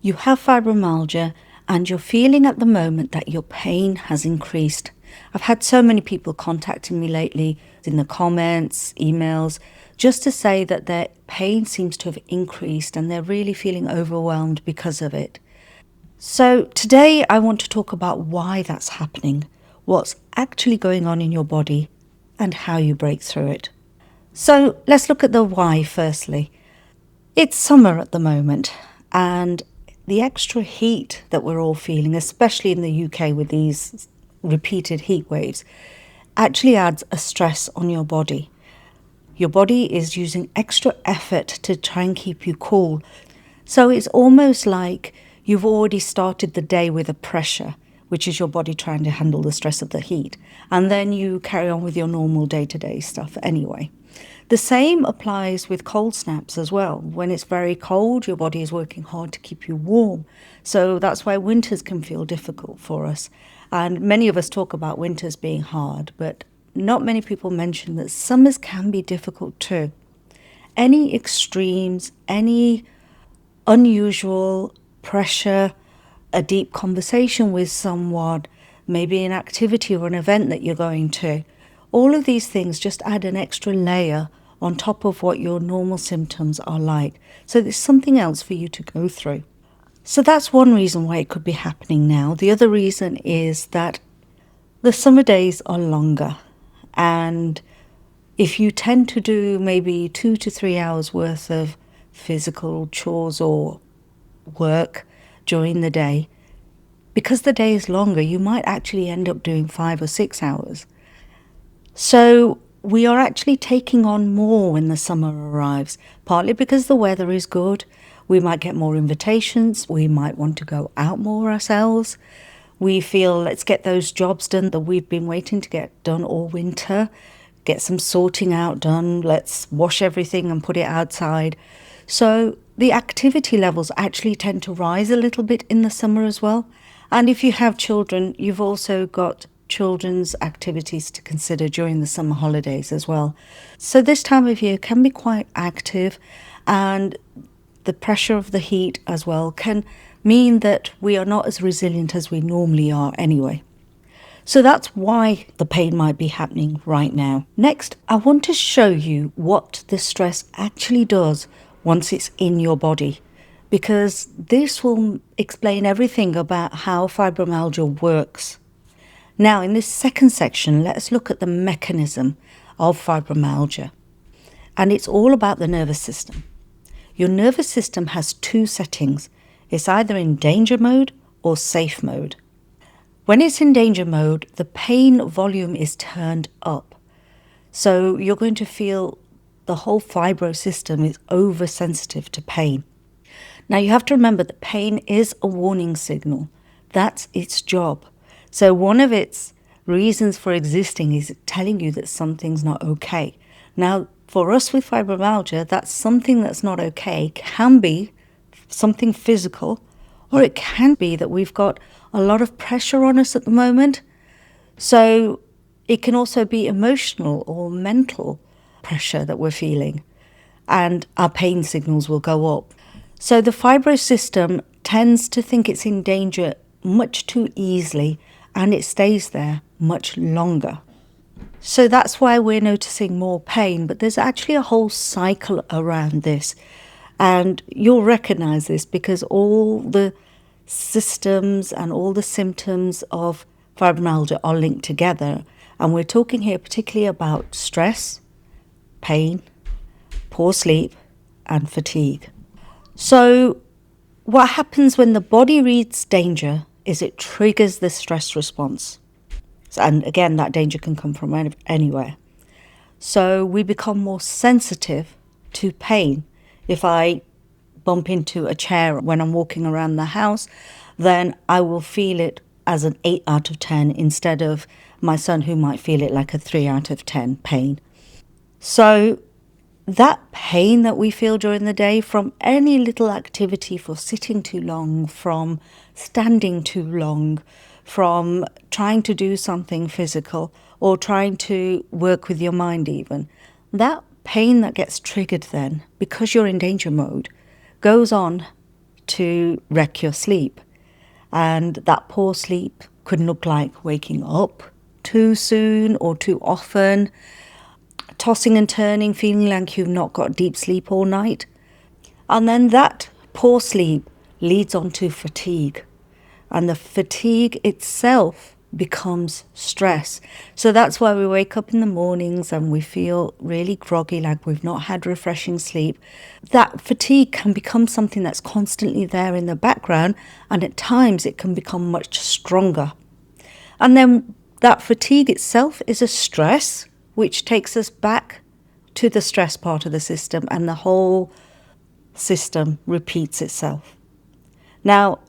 you have fibromyalgia and you're feeling at the moment that your pain has increased. I've had so many people contacting me lately in the comments, emails, just to say that their pain seems to have increased and they're really feeling overwhelmed because of it. So today I want to talk about why that's happening, what's actually going on in your body, and how you break through it. So let's look at the why firstly. It's summer at the moment, and the extra heat that we're all feeling, especially in the UK with these repeated heat waves, actually adds a stress on your body. Your body is using extra effort to try and keep you cool. So it's almost like you've already started the day with a pressure, which is your body trying to handle the stress of the heat. And then you carry on with your normal day-to-day stuff anyway. The same applies with cold snaps as well. When it's very cold, your body is working hard to keep you warm. So that's why winters can feel difficult for us. And many of us talk about winters being hard, but not many people mention that summers can be difficult too. Any extremes, any unusual pressure, a deep conversation with someone, maybe an activity or an event that you're going to, all of these things just add an extra layer on top of what your normal symptoms are like. So there's something else for you to go through. So that's one reason why it could be happening now. The other reason is that the summer days are longer. And if you tend to do maybe 2 to 3 hours worth of physical chores or work during the day, because the day is longer, you might actually end up doing 5 or 6 hours. So we are actually taking on more when the summer arrives, partly because the weather is good. We might get more invitations. We might want to go out more ourselves. We feel let's get those jobs done that we've been waiting to get done all winter. Get some sorting out done. Let's wash everything and put it outside. So the activity levels actually tend to rise a little bit in the summer as well. And if you have children, you've also got children's activities to consider during the summer holidays as well. So this time of year can be quite active, and the pressure of the heat as well can mean that we are not as resilient as we normally are anyway. So that's why the pain might be happening right now. Next, I want to show you what the stress actually does once it's in your body, because this will explain everything about how fibromyalgia works. Now, in this second section, let's look at the mechanism of fibromyalgia. And it's all about the nervous system. Your nervous system has two settings. It's either in danger mode or safe mode. When it's in danger mode, the pain volume is turned up. So you're going to feel the whole fibro system is oversensitive to pain. Now, you have to remember that pain is a warning signal. That's its job. So one of its reasons for existing is telling you that something's not okay. Now, for us with fibromyalgia, that something that's not okay can be something physical, or it can be that we've got a lot of pressure on us at the moment. So it can also be emotional or mental pressure that we're feeling, and our pain signals will go up. So the fibro system tends to think it's in danger much too easily, and it stays there much longer. So that's why we're noticing more pain, but there's actually a whole cycle around this. And you'll recognize this because all the systems and all the symptoms of fibromyalgia are linked together. And we're talking here particularly about stress, pain, poor sleep, and fatigue. So what happens when the body reads danger is it triggers the stress response. And again, that danger can come from anywhere. So we become more sensitive to pain. If I bump into a chair when I'm walking around the house, then I will feel it as an 8 out of 10 instead of my son who might feel it like a 3 out of 10 pain. So that pain that we feel during the day from any little activity, for sitting too long, from standing too long, from trying to do something physical or trying to work with your mind even, that pain that gets triggered then, because you're in danger mode, goes on to wreck your sleep. And that poor sleep could look like waking up too soon or too often, tossing and turning, feeling like you've not got deep sleep all night. And then that poor sleep leads on to fatigue. And the fatigue itself becomes stress. So that's why we wake up in the mornings and we feel really groggy, like we've not had refreshing sleep. That fatigue can become something that's constantly there in the background, and at times it can become much stronger. And then that fatigue itself is a stress, which takes us back to the stress part of the system, and the whole system repeats itself. Now,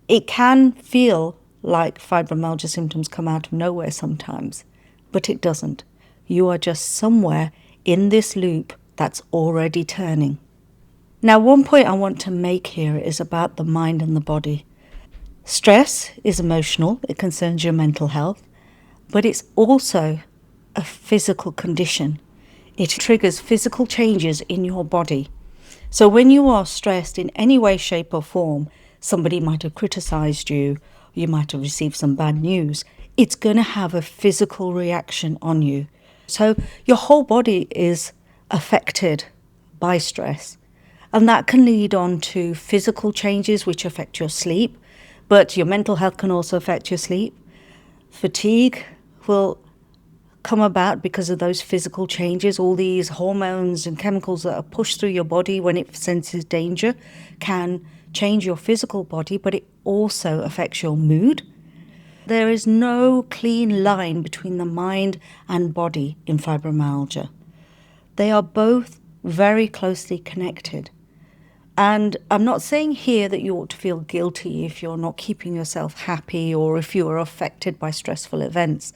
it can feel like fibromyalgia symptoms come out of nowhere sometimes, but it doesn't. You are just somewhere in this loop that's already turning. Now, one point I want to make here is about the mind and the body. Stress is emotional, it concerns your mental health, but it's also a physical condition. It triggers physical changes in your body. So when you are stressed in any way, shape or form, somebody might have criticized you, you might have received some bad news, it's going to have a physical reaction on you. So your whole body is affected by stress, and that can lead on to physical changes which affect your sleep, but your mental health can also affect your sleep. Fatigue will come about because of those physical changes. All these hormones and chemicals that are pushed through your body when it senses danger can change your physical body, but it also affects your mood. There is no clean line between the mind and body in fibromyalgia. They are both very closely connected. And I'm not saying here that you ought to feel guilty if you're not keeping yourself happy or if you are affected by stressful events.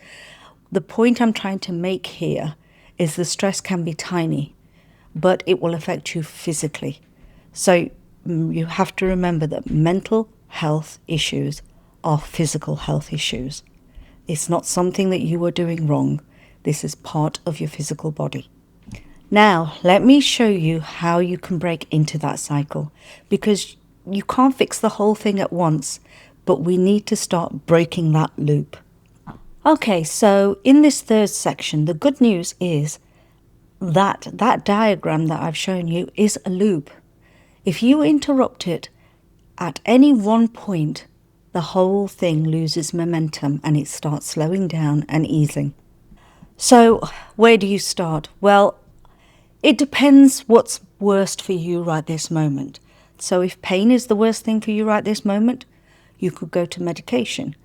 The point I'm trying to make here is the stress can be tiny, but it will affect you physically. So you have to remember that mental health issues are physical health issues. It's not something that you are doing wrong. This is part of your physical body. Now, let me show you how you can break into that cycle, because you can't fix the whole thing at once, but we need to start breaking that loop. Okay, so in this third section, the good news is that that diagram that I've shown you is a loop. If you interrupt it at any one point, the whole thing loses momentum and it starts slowing down and easing. So where do you start? Well, it depends what's worst for you right this moment. So if pain is the worst thing for you right this moment, you could go to medication.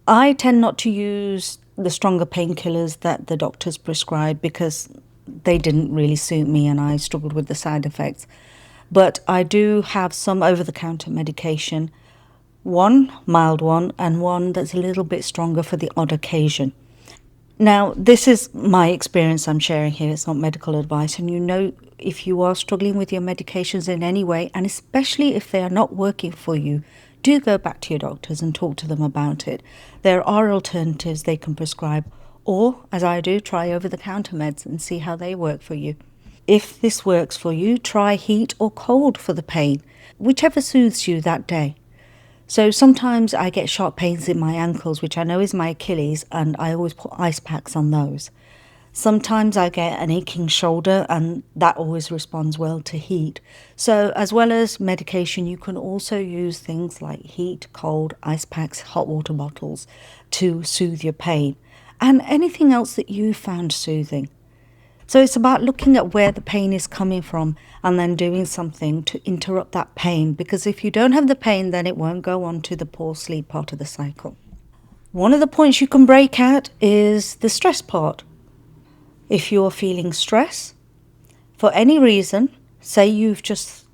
I tend not to use the stronger painkillers that the doctors prescribe because they didn't really suit me and I struggled with the side effects. But I do have some over-the-counter medication, one mild one and one that's a little bit stronger for the odd occasion. Now, this is my experience I'm sharing here. It's not medical advice. And you know, if you are struggling with your medications in any way, and especially if they are not working for you, do go back to your doctors and talk to them about it. There are alternatives they can prescribe, or, as I do, try over-the-counter meds and see how they work for you. If this works for you, try heat or cold for the pain, whichever soothes you that day. So sometimes I get sharp pains in my ankles, which I know is my Achilles, and I always put ice packs on those. Sometimes I get an aching shoulder, and that always responds well to heat. So as well as medication, you can also use things like heat, cold, ice packs, hot water bottles to soothe your pain, and anything else that you found soothing. So it's about looking at where the pain is coming from and then doing something to interrupt that pain, because if you don't have the pain, then it won't go on to the poor sleep part of the cycle. One of the points you can break out is the stress part. If you're feeling stress for any reason, say you've just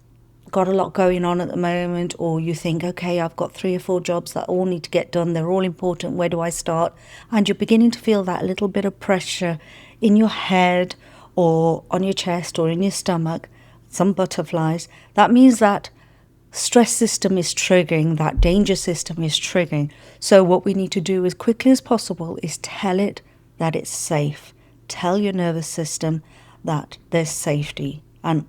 got a lot going on at the moment, or you think, okay, I've got 3 or 4 jobs that all need to get done, they're all important, where do I start? And you're beginning to feel that little bit of pressure in your head or on your chest or in your stomach, some butterflies, that means that stress system is triggering, that danger system is triggering. So what we need to do as quickly as possible is tell it that it's safe. Tell your nervous system that there's safety. And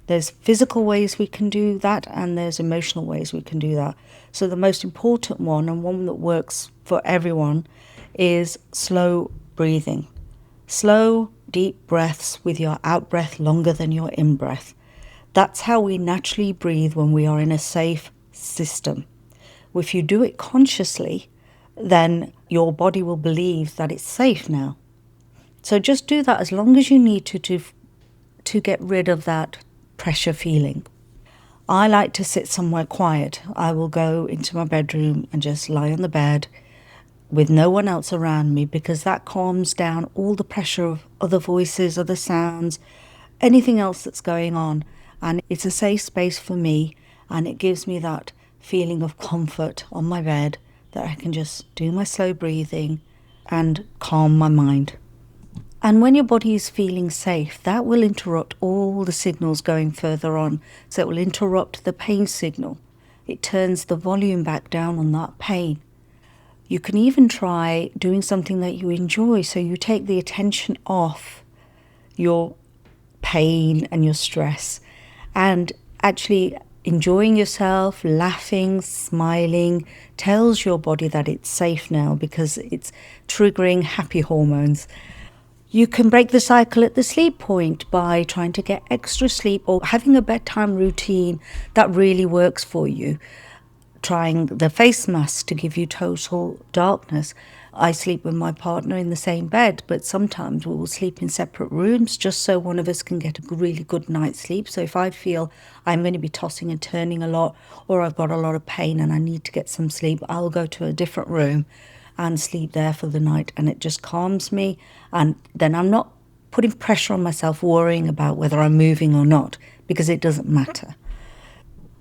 There's physical ways we can do that, and there's emotional ways we can do that. So the most important one, and one that works for everyone, is slow breathing. Slow, deep breaths with your out breath longer than your in breath. That's how we naturally breathe when we are in a safe system. If you do it consciously, then your body will believe that it's safe now. So just do that as long as you need to get rid of that pressure feeling. I like to sit somewhere quiet. I will go into my bedroom and just lie on the bed with no one else around me, because that calms down all the pressure of other voices, other sounds, anything else that's going on. And it's a safe space for me, and it gives me that feeling of comfort on my bed that I can just do my slow breathing and calm my mind. And when your body is feeling safe, that will interrupt all the signals going further on. So it will interrupt the pain signal. It turns the volume back down on that pain. You can even try doing something that you enjoy. So you take the attention off your pain and your stress, and actually enjoying yourself, laughing, smiling, tells your body that it's safe now, because it's triggering happy hormones. You can break the cycle at the sleep point by trying to get extra sleep, or having a bedtime routine that really works for you. Trying the face mask to give you total darkness. I sleep with my partner in the same bed, but sometimes we will sleep in separate rooms just so one of us can get a really good night's sleep. So if I feel I'm going to be tossing and turning a lot, or I've got a lot of pain and I need to get some sleep, I'll go to a different room and sleep there for the night, and it just calms me. And then I'm not putting pressure on myself worrying about whether I'm moving or not, because it doesn't matter.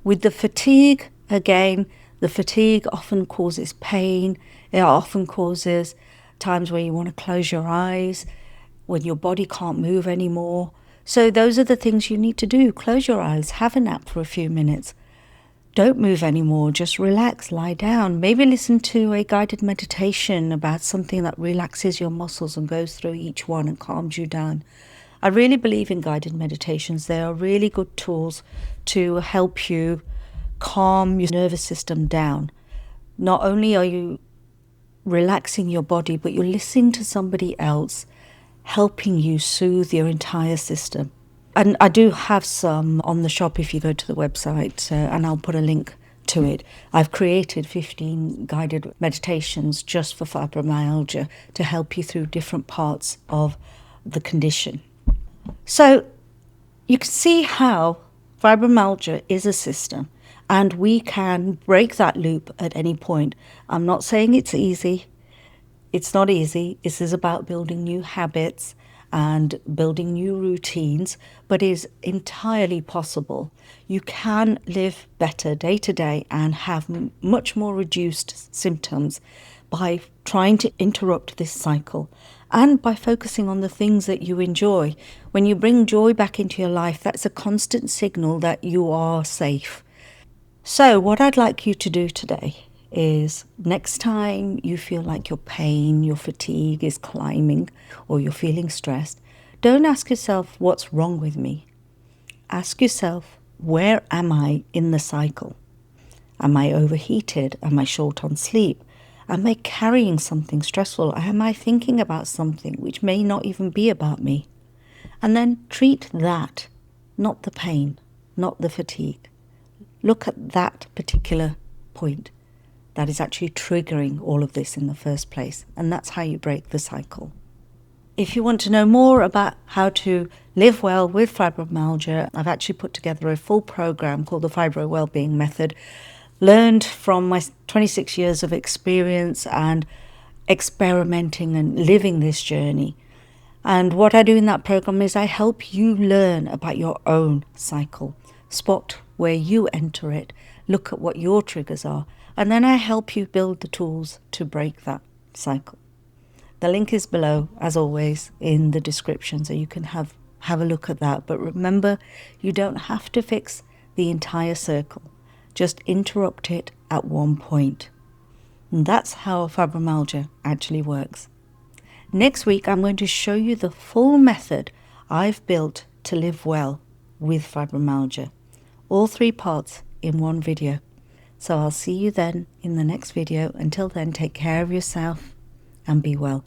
With the fatigue, again, the fatigue often causes pain. It often causes times where you want to close your eyes, when your body can't move anymore. So those are the things you need to do. Close your eyes, have a nap for a few minutes. Don't move anymore, just relax, lie down. Maybe listen to a guided meditation about something that relaxes your muscles and goes through each one and calms you down. I really believe in guided meditations. They are really good tools to help you calm your nervous system down. Not only are you relaxing your body, but you're listening to somebody else helping you soothe your entire system. And I do have some on the shop if you go to the website, and I'll put a link to it. I've created 15 guided meditations just for fibromyalgia to help you through different parts of the condition. So you can see how fibromyalgia is a system, and we can break that loop at any point. I'm not saying it's easy. It's not easy. This is about building new habits and building new routines, but is entirely possible. You can live better day to day and have much more reduced symptoms by trying to interrupt this cycle and by focusing on the things that you enjoy. When you bring joy back into your life, that's a constant signal that you are safe. So what I'd like you to do today is, next time you feel like your pain, your fatigue is climbing, or you're feeling stressed, don't ask yourself, what's wrong with me? Ask yourself, where am I in the cycle? Am I overheated? Am I short on sleep? Am I carrying something stressful? Am I thinking about something which may not even be about me? And then treat that, not the pain, not the fatigue. Look at that particular point that is actually triggering all of this in the first place. And that's how you break the cycle. If you want to know more about how to live well with fibromyalgia, I've actually put together a full program called the Fibro Wellbeing Method, learned from my 26 years of experience and experimenting and living this journey. And what I do in that program is I help you learn about your own cycle, spot where you enter it, look at what your triggers are, and then I help you build the tools to break that cycle. The link is below, as always, in the description, so you can have a look at that. But remember, you don't have to fix the entire circle. Just interrupt it at one point. And that's how fibromyalgia actually works. Next week, I'm going to show you the full method I've built to live well with fibromyalgia. All 3 parts in one video. So I'll see you then in the next video. Until then, take care of yourself and be well.